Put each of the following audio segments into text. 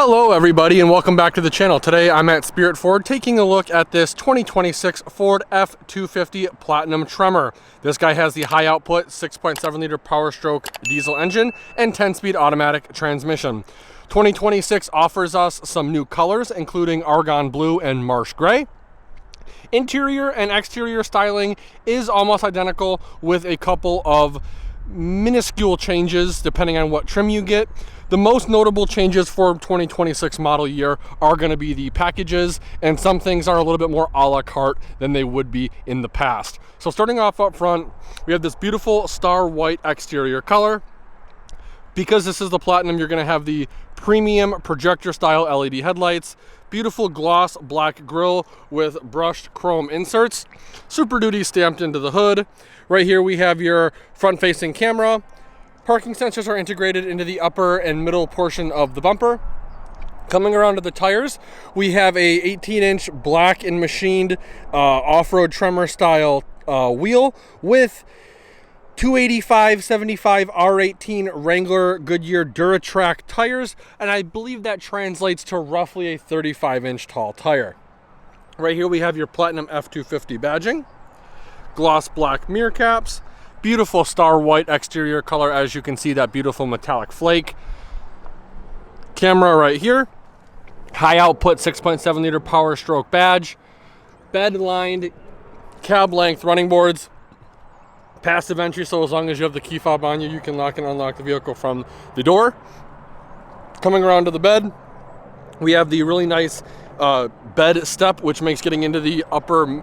Hello everybody and welcome back to the channel. Today I'm at Spirit Ford taking a look at this 2026 Ford F250 Platinum Tremor. This guy has the high output 6.7 liter power stroke diesel engine and 10-speed automatic transmission. 2026 offers us some new colors including argon blue and marsh gray. Interior and exterior styling is almost identical with a couple of minuscule changes depending on what trim you get. The most notable changes for 2026 model year are going to be the packages, and some things are a little bit more a la carte than they would be in the past. So starting off up front, we have this beautiful star white exterior color. Because this is the Platinum, you're going to have the premium projector style LED headlights, beautiful gloss black grille with brushed chrome inserts, Super Duty stamped into the hood. Right here we have your front facing camera. Parking sensors are integrated into the upper and middle portion of the bumper. Coming around to the tires, we have a 18-inch black and machined off-road Tremor style wheel with 285/75 R18 Wrangler Goodyear Duratrac tires, and I believe that translates to roughly a 35-inch tall tire. Right here we have your Platinum F250 badging, gloss black mirror caps, beautiful star white exterior color, as you can see that beautiful metallic flake. Camera right here, high output 6.7 liter power stroke badge, bed lined cab length running boards, passive entry, so as long as you have the key fob on you, you can lock and unlock the vehicle from the door. Coming around to the bed, we have the really nice bed step, which makes getting into the upper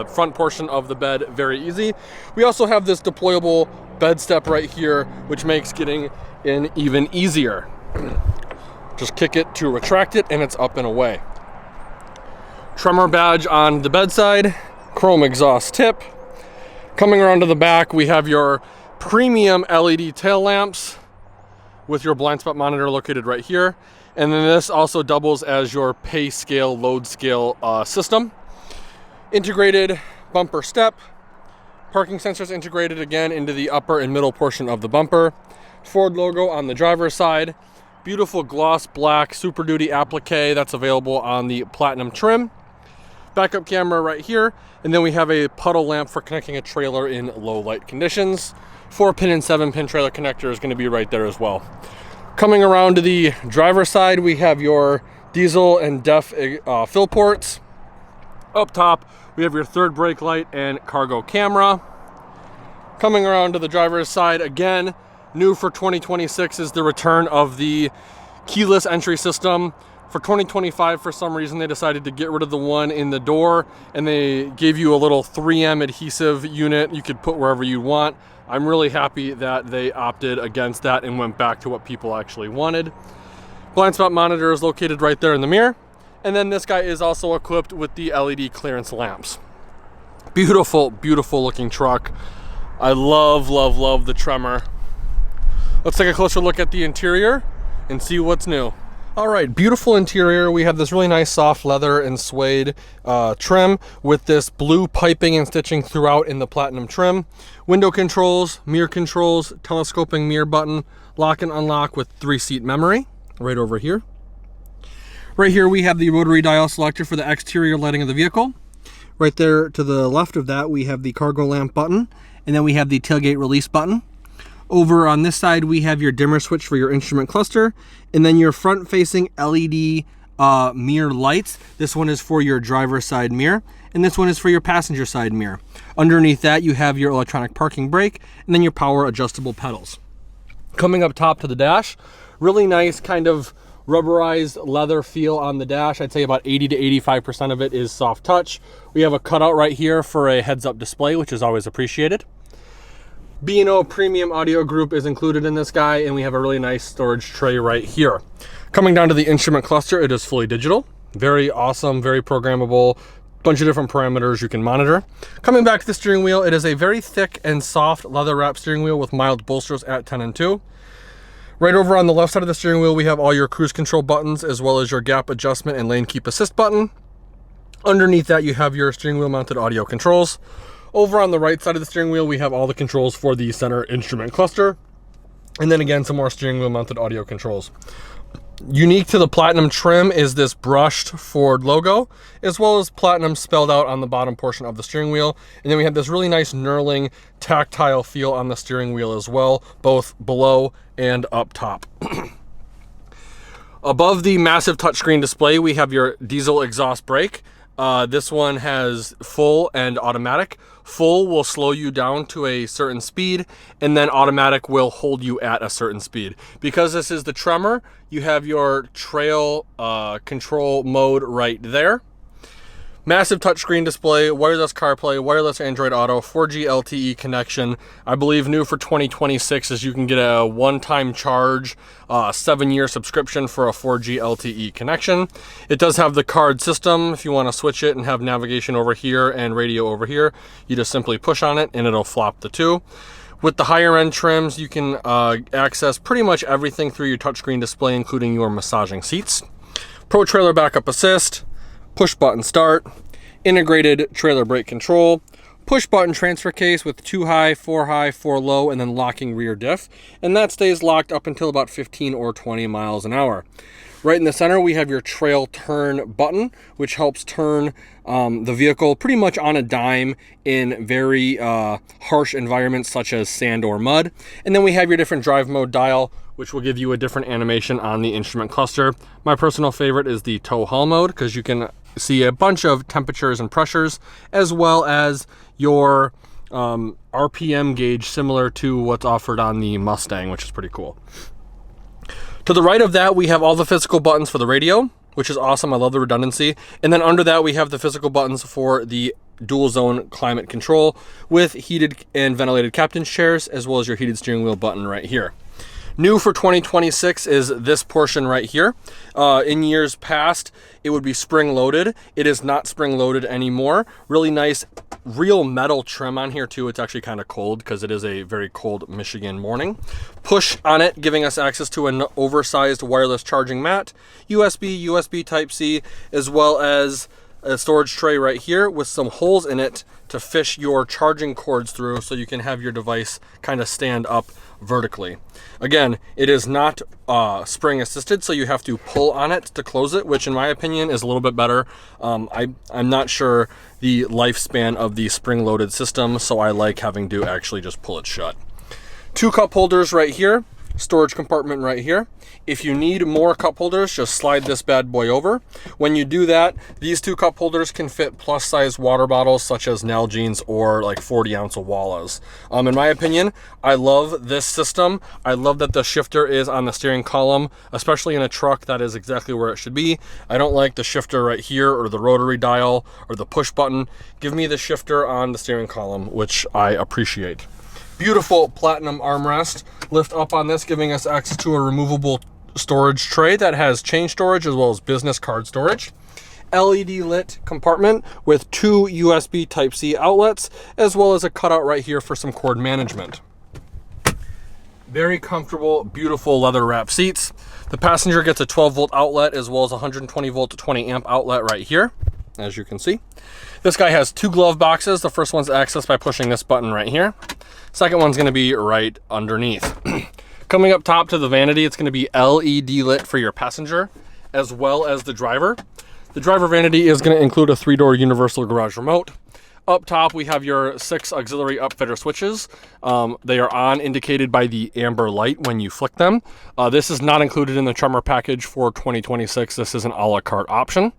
front portion of the bed very easy. We also have this deployable bed step right here, which makes getting in even easier. Just kick it to retract it and it's up and away. Tremor badge on the bedside, chrome exhaust tip. Coming around to the back, we have your premium LED tail lamps with your blind spot monitor located right here. And then this also doubles as your pay scale, load scale system. Integrated bumper step. Parking sensors integrated again into the upper and middle portion of the bumper. Ford logo on the driver's side. Beautiful gloss black Super Duty applique that's available on the Platinum trim. Backup camera right here. And then we have a puddle lamp for connecting a trailer in low light conditions. 4-pin and 7-pin trailer connector is going to be right there as well. Coming around to the driver's side, we have your diesel and DEF fill ports. Up top, we have your third brake light and cargo camera. Coming around to the driver's side, again, new for 2026 is the return of the keyless entry system. For 2025, for some reason, they decided to get rid of the one in the door, and they gave you a little 3M adhesive unit you could put wherever you want. I'm really happy that they opted against that and went back to what people actually wanted. Blind spot monitor is located right there in the mirror. And then this guy is also equipped with the LED clearance lamps. Beautiful, beautiful looking truck. I love, love, love the Tremor. Let's take a closer look at the interior and see what's new. All right, beautiful interior. We have this really nice soft leather and suede trim with this blue piping and stitching throughout in the Platinum trim. Window controls, mirror controls, telescoping mirror button, lock and unlock with 3-seat memory right over here. Right here we have the rotary dial selector for the exterior lighting of the vehicle. Right there to the left of that we have the cargo lamp button, and then we have the tailgate release button. Over on this side, we have your dimmer switch for your instrument cluster, and then your front-facing LED mirror lights. This one is for your driver's side mirror, and this one is for your passenger side mirror. Underneath that, you have your electronic parking brake, and then your power adjustable pedals. Coming up top to the dash, really nice kind of rubberized leather feel on the dash. I'd say about 80 to 85% of it is soft touch. We have a cutout right here for a heads-up display, which is always appreciated. B&O Premium Audio Group is included in this guy, and we have a really nice storage tray right here. Coming down to the instrument cluster, it is fully digital. Very awesome, very programmable, bunch of different parameters you can monitor. Coming back to the steering wheel, it is a very thick and soft leather wrap steering wheel with mild bolsters at 10 and 2. Right over on the left side of the steering wheel, we have all your cruise control buttons as well as your gap adjustment and lane keep assist button. Underneath that, you have your steering wheel mounted audio controls. Over on the right side of the steering wheel, we have all the controls for the center instrument cluster. And then again, some more steering wheel mounted audio controls. Unique to the Platinum trim is this brushed Ford logo, as well as Platinum spelled out on the bottom portion of the steering wheel. And then we have this really nice knurling tactile feel on the steering wheel as well, both below and up top. Above the massive touchscreen display, we have your diesel exhaust brake. This one has full and automatic. Full will slow you down to a certain speed, and then automatic will hold you at a certain speed. Because this is the Tremor, you have your trail control mode right there. Massive touchscreen display, wireless CarPlay, wireless Android Auto, 4G LTE connection. I believe new for 2026 is you can get a one-time charge, 7-year subscription for a 4G LTE connection. It does have the card system. If you want to switch it and have navigation over here and radio over here, you just simply push on it and it'll flop the two. With the higher end trims, you can access pretty much everything through your touchscreen display, including your massaging seats. Pro Trailer Backup Assist, push button start, integrated trailer brake control, push button transfer case with 2 high, 4 low, and then locking rear diff. And that stays locked up until about 15 or 20 miles an hour. Right in the center, we have your trail turn button, which helps turn the vehicle pretty much on a dime in very harsh environments such as sand or mud. And then we have your different drive mode dial, which will give you a different animation on the instrument cluster. My personal favorite is the tow haul mode, because you can see a bunch of temperatures and pressures, as well as your RPM gauge, similar to what's offered on the Mustang, which is pretty cool. To the right of that, we have all the physical buttons for the radio, which is awesome. I love the redundancy. And then under that, we have the physical buttons for the dual zone climate control with heated and ventilated captain's chairs, as well as your heated steering wheel button right here. New for 2026 is this portion right here. In years past, it would be spring loaded. It is not spring loaded anymore. Really nice real metal trim on here too. It's actually kind of cold because it is a very cold Michigan morning. Push on it, giving us access to an oversized wireless charging mat, USB Type-C, as well as a storage tray right here with some holes in it to fish your charging cords through, so you can have your device kind of stand up vertically. Again, it is not spring assisted, so you have to pull on it to close it, which in my opinion is a little bit better. I'm not sure the lifespan of the spring loaded system, so I like having to actually just pull it shut. 2 cup holders right here, storage compartment right here. If you need more cup holders, just slide this bad boy over. When you do that, these 2 cup holders can fit plus size water bottles such as Nalgene's or like 40-ounce Awalas. In my opinion, I love this system. I love that the shifter is on the steering column, especially in a truck. That is exactly where it should be. I don't like the shifter right here or the rotary dial or the push button. Give me the shifter on the steering column, which I appreciate. Beautiful platinum armrest. Lift up on this, giving us access to a removable storage tray that has chain storage as well as business card storage. LED lit compartment with 2 USB Type-C outlets, as well as a cutout right here for some cord management. Very comfortable, beautiful leather wrap seats. The passenger gets a 12-volt outlet as well as a 120-volt to 20-amp outlet right here, as you can see. This guy has 2 glove boxes. The first one's accessed by pushing this button right here. Second one's going to be right underneath. Coming up top to the vanity, it's going to be LED lit for your passenger as well as the driver. The driver vanity is going to include a 3-door universal garage remote. Up top, we have your 6 auxiliary upfitter switches. They are on, indicated by the amber light when you flick them. This is not included in the Tremor package for 2026. This is an a la carte option.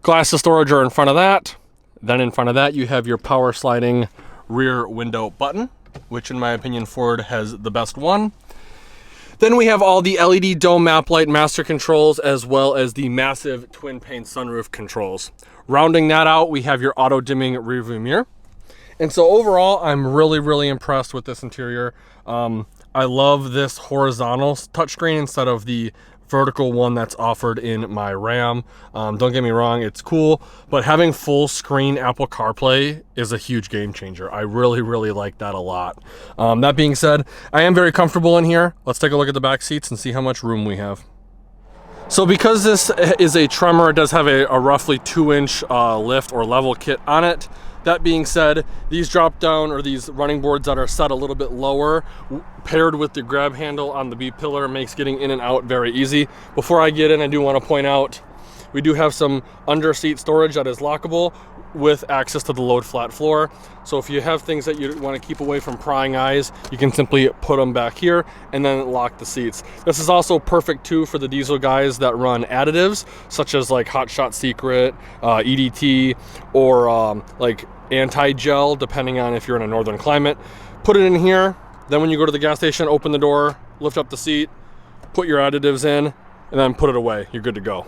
Glass of storage are in front of that. Then in front of that, you have your power sliding rear window button, which in my opinion, Ford has the best one. Then we have all the LED dome map light master controls, as well as the massive twin pane sunroof controls. Rounding that out, we have your auto dimming rear view mirror. And so overall, I'm really impressed with this interior. I love this horizontal touchscreen instead of the vertical one that's offered in my Ram. Don't get me wrong, it's cool, but having full screen Apple CarPlay is a huge game changer. I really like that a lot. That being said, I am very comfortable in here. Let's take a look at the back seats and see how much room we have. So because this is a Tremor, it does have a roughly 2-inch lift or level kit on it. That being said, these drop down or these running boards that are set a little bit lower, paired with the grab handle on the B pillar, makes getting in and out very easy. Before I get in, I do want to point out we do have some under seat storage that is lockable with access to the load flat floor. So if you have things that you want to keep away from prying eyes, you can simply put them back here and then lock the seats. This is also perfect too for the diesel guys that run additives such as like Hot Shot Secret, EDT, or like anti-gel, depending on if you're in a northern climate. Put it in here, then when you go to the gas station, open the door, lift up the seat, put your additives in, and then put it away. You're good to go.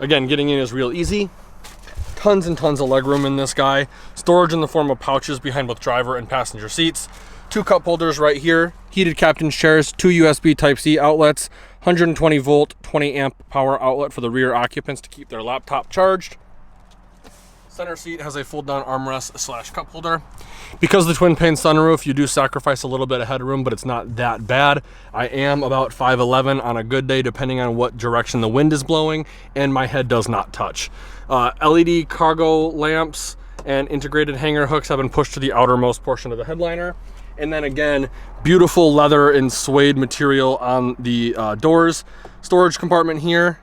Again, getting in is real easy. Tons and tons of legroom in this guy. Storage in the form of pouches behind both driver and passenger seats. 2 cup holders right here. Heated captain's chairs, 2 USB Type-C outlets, 120 volt, 20 amp power outlet for the rear occupants to keep their laptop charged. Center seat has a fold down armrest / cup holder. Because of the twin pane sunroof, you do sacrifice a little bit of headroom, but it's not that bad. I am about 5'11" on a good day, depending on what direction the wind is blowing, and my head does not touch. LED cargo lamps and integrated hanger hooks have been pushed to the outermost portion of the headliner. And then again, beautiful leather and suede material on the doors. Storage compartment here,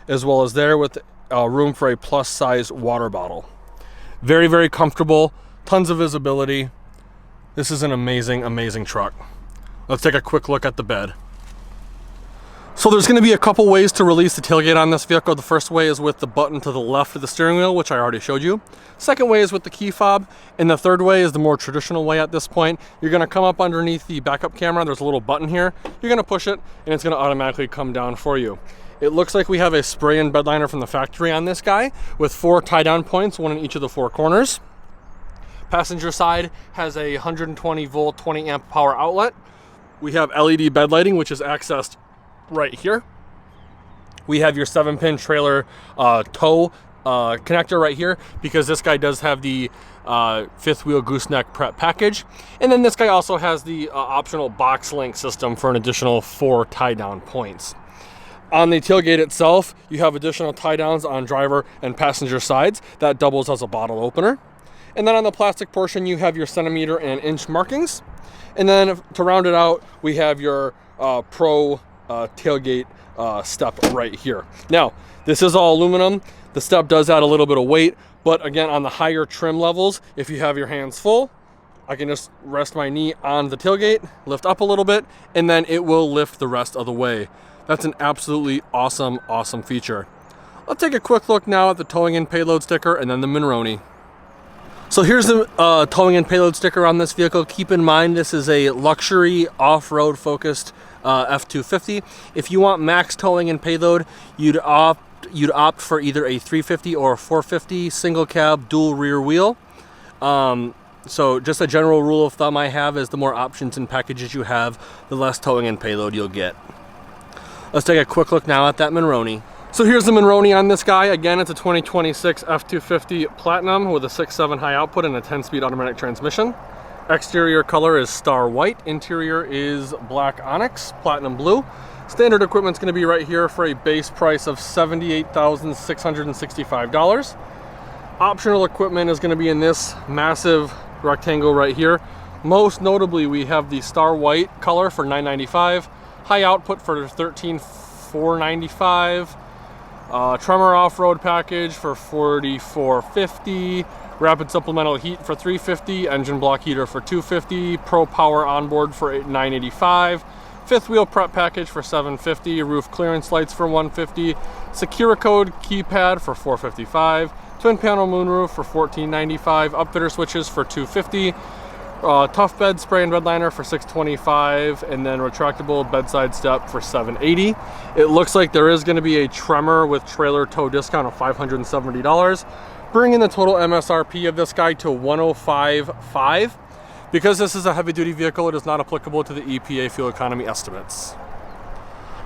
as well as there, with room for a plus size water bottle. Very, very comfortable, tons of visibility. This is an amazing, amazing truck. Let's take a quick look at the bed. So there's going to be a couple ways to release the tailgate on this vehicle. The first way is with the button to the left of the steering wheel, which I already showed you. Second way is with the key fob, and the third way is the more traditional way at this point. You're going to come up underneath the backup camera. There's a little button here. You're going to push it, and it's going to automatically come down for you. It looks like we have a spray-in bed liner from the factory on this guy with 4 tie-down points, 1 in each of the 4 corners. Passenger side has a 120 volt, 20 amp power outlet. We have LED bed lighting, which is accessed right here. We have your 7-pin trailer tow connector right here, because this guy does have the 5th wheel gooseneck prep package. And then this guy also has the optional box link system for an additional 4 tie-down points. On the tailgate itself, you have additional tie-downs on driver and passenger sides. That doubles as a bottle opener. And then on the plastic portion, you have your centimeter and inch markings. And then to round it out, we have your Pro tailgate step right here. Now, this is all aluminum. The step does add a little bit of weight, but again, on the higher trim levels, if you have your hands full, I can just rest my knee on the tailgate, lift up a little bit, and then it will lift the rest of the way. That's an absolutely awesome, awesome feature. Let's take a quick look now at the towing and payload sticker and then the Monroney. So here's the towing and payload sticker on this vehicle. Keep in mind, this is a luxury off-road focused F250. If you want max towing and payload, you'd opt for either a 350 or a 450 single cab dual rear wheel. So just a general rule of thumb I have is the more options and packages you have, the less towing and payload you'll get. Let's take a quick look now at that Monroney. So here's the Monroney on this guy. Again, it's a 2026 F250 Platinum with a 6.7 high output and a 10-speed automatic transmission. Exterior color is star white. Interior is black onyx, platinum blue. Standard equipment's going to be right here for a base price of $78,665. Optional equipment is going to be in this massive rectangle right here. Most notably, we have the star white color for $995. High output for $13,495. Tremor off-road package for $44.50. Rapid supplemental heat for $350. Engine block heater for $250. Pro power onboard for $985. 5th wheel prep package for $750. Roof clearance lights for $150. Securicode keypad for $455. Twin panel moonroof for $14.95. Upfitter switches for $250. Tough bed spray and bed liner for $625, and then retractable bedside step for $780. It looks like there is going to be a Tremor with trailer tow discount of $570, bringing the total MSRP of this guy to $105.5. Because this is a heavy duty vehicle, it is not applicable to the EPA fuel economy estimates.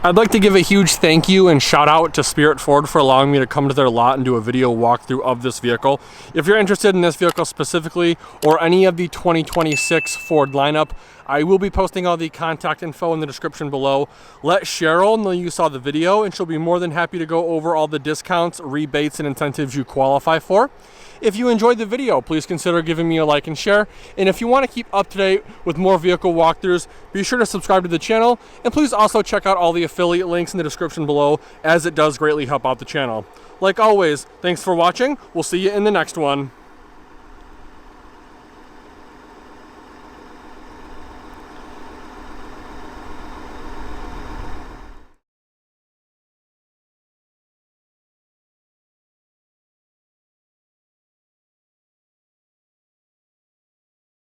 I'd like to give a huge thank you and shout out to Spirit Ford for allowing me to come to their lot and do a video walkthrough of this vehicle. If you're interested in this vehicle specifically or any of the 2026 Ford lineup, I will be posting all the contact info in the description below. Let Cheryle know you saw the video, and she'll be more than happy to go over all the discounts, rebates, and incentives you qualify for. If you enjoyed the video, please consider giving me a like and share. And if you want to keep up to date with more vehicle walkthroughs, be sure to subscribe to the channel. And please also check out all the affiliate links in the description below, as it does greatly help out the channel. Like always, thanks for watching. We'll see you in the next one.